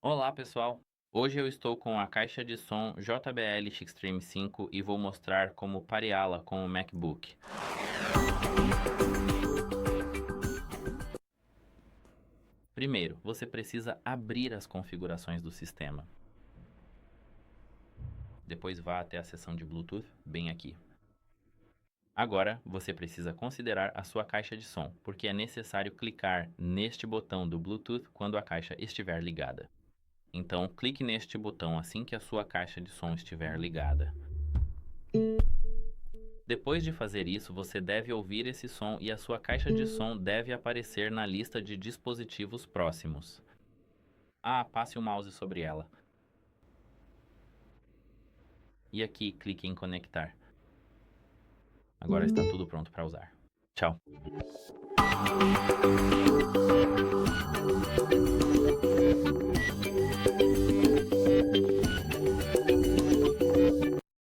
Olá pessoal, hoje eu estou com a caixa de som JBL Xtreme 5 e vou mostrar como pareá-la com o MacBook. Primeiro, você precisa abrir as configurações do sistema. Depois vá até a seção de Bluetooth, bem aqui. Agora, você precisa considerar a sua caixa de som, porque é necessário clicar neste botão do Bluetooth quando a caixa estiver ligada. Então, clique neste botão assim que a sua caixa de som estiver ligada. Depois de fazer isso, você deve ouvir esse som e a sua caixa de som deve aparecer na lista de dispositivos próximos. Passe o mouse sobre ela. E aqui, clique em conectar. Agora está tudo pronto para usar. Tchau!